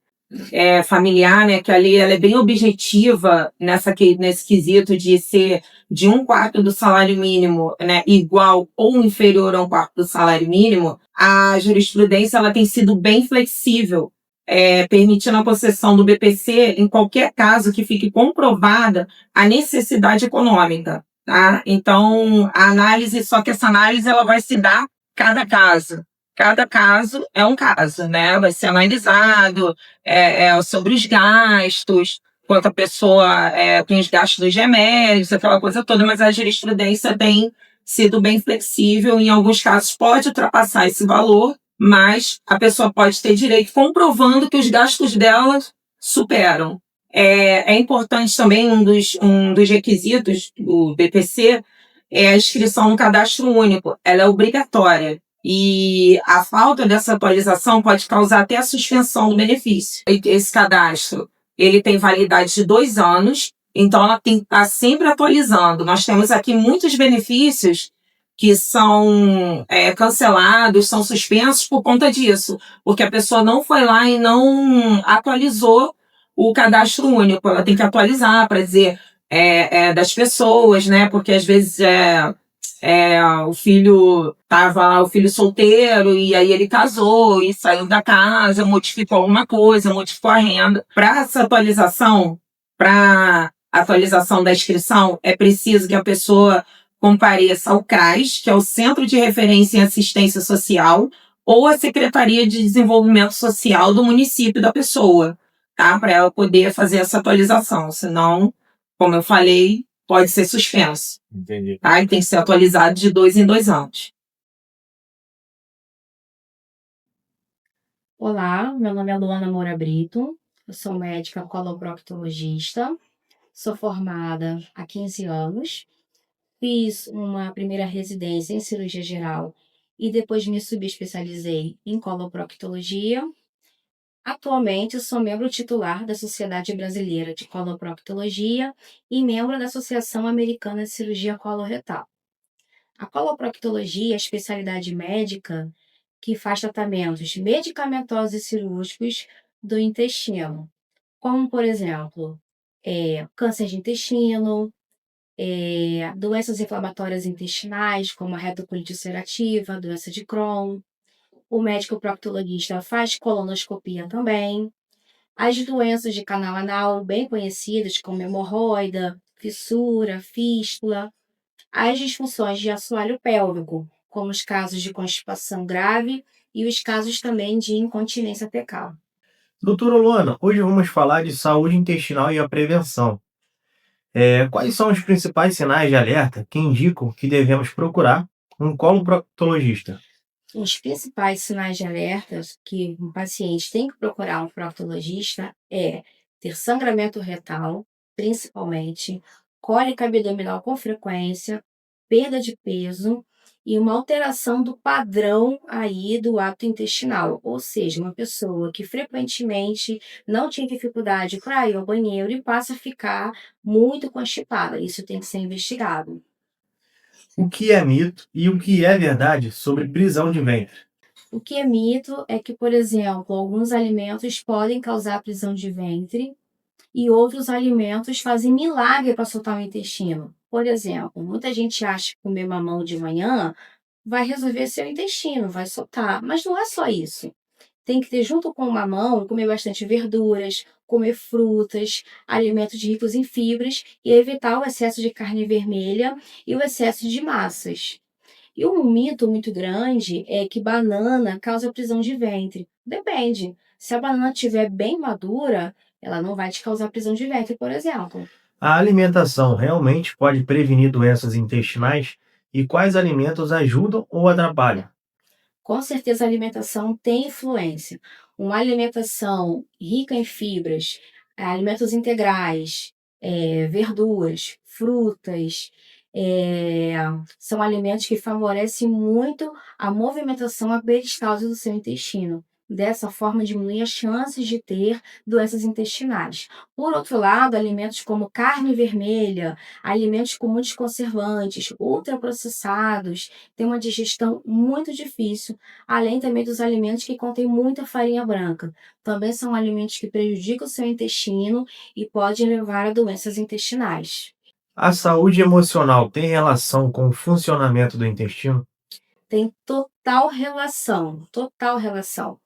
familiar, né, que a lei ela é bem objetiva nesse quesito de ser de 1/4 do salário mínimo, né, igual ou inferior a 1/4 do salário mínimo. A jurisprudência ela tem sido bem flexível, permitindo a concessão do BPC em qualquer caso que fique comprovada a necessidade econômica, tá? Então, só que essa análise ela vai se dar cada caso. Cada caso é um caso, né? Vai ser analisado sobre os gastos, quanto a pessoa tem os gastos dos remédios, aquela coisa toda, mas a jurisprudência tem sido bem flexível. Em alguns casos pode ultrapassar esse valor, mas a pessoa pode ter direito comprovando que os gastos dela superam. É importante também, um dos requisitos do BPC é a inscrição no cadastro único. Ela é obrigatória. E a falta dessa atualização pode causar até a suspensão do benefício. Esse cadastro ele tem validade de 2 anos, então ela tem que estar sempre atualizando. Nós temos aqui muitos benefícios que são cancelados, são suspensos por conta disso, porque a pessoa não foi lá e não atualizou o cadastro único. Ela tem que atualizar para dizer das pessoas, né? Porque às vezes o filho estava lá, o filho solteiro, e aí ele casou e saiu da casa, modificou alguma coisa, modificou a renda. Para essa atualização, para atualização da inscrição, é preciso que a pessoa compareça ao CRAS, que é o Centro de Referência em Assistência Social, ou a Secretaria de Desenvolvimento Social do município da pessoa, tá? Para ela poder fazer essa atualização. Senão, como eu falei, pode ser suspenso. Entendi. Tá? E tem que ser atualizado de 2 em 2 anos. Olá, meu nome é Luana Moura Brito, eu sou médica coloproctologista, sou formada há 15 anos, fiz uma primeira residência em cirurgia geral e depois me subespecializei em coloproctologia. Atualmente, eu sou membro titular da Sociedade Brasileira de Coloproctologia e membro da Associação Americana de Cirurgia Coloretal. A coloproctologia é a especialidade médica que faz tratamentos medicamentosos e cirúrgicos do intestino, como, por exemplo, câncer de intestino, doenças inflamatórias intestinais, como a retocolite ulcerativa, doença de Crohn. O médico proctologista faz colonoscopia também. As doenças de canal anal, bem conhecidas, como hemorroida, fissura, fístula. As disfunções de assoalho pélvico, como os casos de constipação grave e os casos também de incontinência fecal. Doutora Luana, hoje vamos falar de saúde intestinal e a prevenção. Quais são os principais sinais de alerta que indicam que devemos procurar um coloproctologista? Os principais sinais de alerta que um paciente tem que procurar um proctologista é ter sangramento retal, principalmente, cólica abdominal com frequência, perda de peso e uma alteração do padrão aí do hábito intestinal, ou seja, uma pessoa que frequentemente não tinha dificuldade para ir ao banheiro e passa a ficar muito constipada. Isso tem que ser investigado. O que é mito e o que é verdade sobre prisão de ventre? O que é mito é que, por exemplo, alguns alimentos podem causar prisão de ventre e outros alimentos fazem milagre para soltar o intestino. Por exemplo, muita gente acha que comer mamão de manhã vai resolver seu intestino, vai soltar. Mas não é só isso. Tem que ter, junto com o mamão, comer bastante verduras, comer frutas, alimentos ricos em fibras e evitar o excesso de carne vermelha e o excesso de massas. E um mito muito grande é que banana causa prisão de ventre. Depende. Se a banana estiver bem madura, ela não vai te causar prisão de ventre, por exemplo. A alimentação realmente pode prevenir doenças intestinais? E quais alimentos ajudam ou atrapalham? Com certeza a alimentação tem influência. Uma alimentação rica em fibras, alimentos integrais, verduras, frutas, são alimentos que favorecem muito a movimentação, a peristalse do seu intestino. Dessa forma, diminui as chances de ter doenças intestinais. Por outro lado, alimentos como carne vermelha, alimentos com muitos conservantes, ultraprocessados, têm uma digestão muito difícil, além também dos alimentos que contêm muita farinha branca. Também são alimentos que prejudicam o seu intestino e podem levar a doenças intestinais. A saúde emocional tem relação com o funcionamento do intestino? Tem total relação, total relação.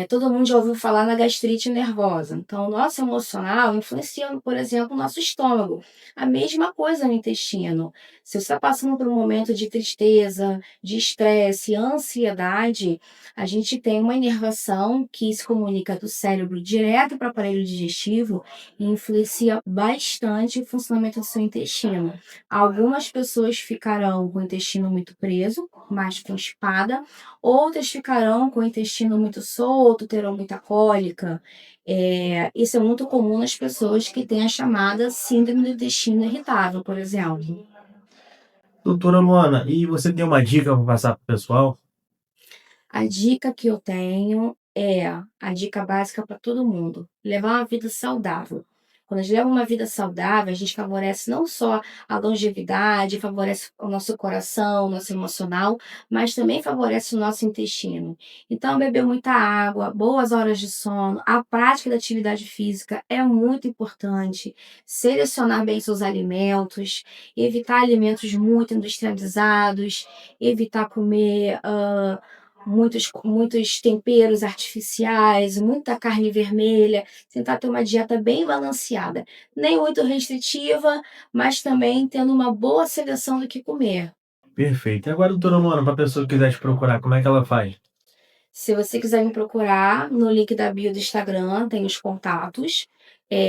Todo mundo já ouviu falar na gastrite nervosa. Então, o nosso emocional influencia, por exemplo, o nosso estômago. A mesma coisa no intestino. Se você está passando por um momento de tristeza, de estresse, ansiedade, a gente tem uma inervação que se comunica do cérebro direto para o aparelho digestivo e influencia bastante o funcionamento do seu intestino. Algumas pessoas ficarão com o intestino muito preso, mais constipada, outras ficarão com o intestino muito solto, terão muita cólica. Isso é muito comum nas pessoas que têm a chamada síndrome do intestino irritável, por exemplo. Doutora Luana, e você tem uma dica para passar para o pessoal? A dica que eu tenho é a dica básica para todo mundo: levar uma vida saudável. Quando a gente leva uma vida saudável, a gente favorece não só a longevidade, favorece o nosso coração, o nosso emocional, mas também favorece o nosso intestino. Então, beber muita água, boas horas de sono, a prática da atividade física é muito importante. Selecionar bem seus alimentos, evitar alimentos muito industrializados, evitar comer muitos temperos artificiais, muita carne vermelha, tentar ter uma dieta bem balanceada, nem muito restritiva, mas também tendo uma boa seleção do que comer. Perfeito. E agora, doutora Luana, para a pessoa que quiser te procurar, como é que ela faz? Se você quiser me procurar, no link da bio do Instagram tem os contatos.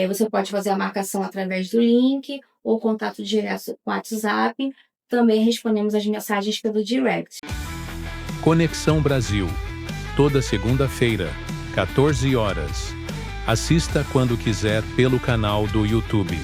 Você pode fazer a marcação através do link ou contato direto com o WhatsApp. Também respondemos as mensagens pelo direct. Conexão Brasil, toda segunda-feira, 14 horas. Assista quando quiser pelo canal do YouTube.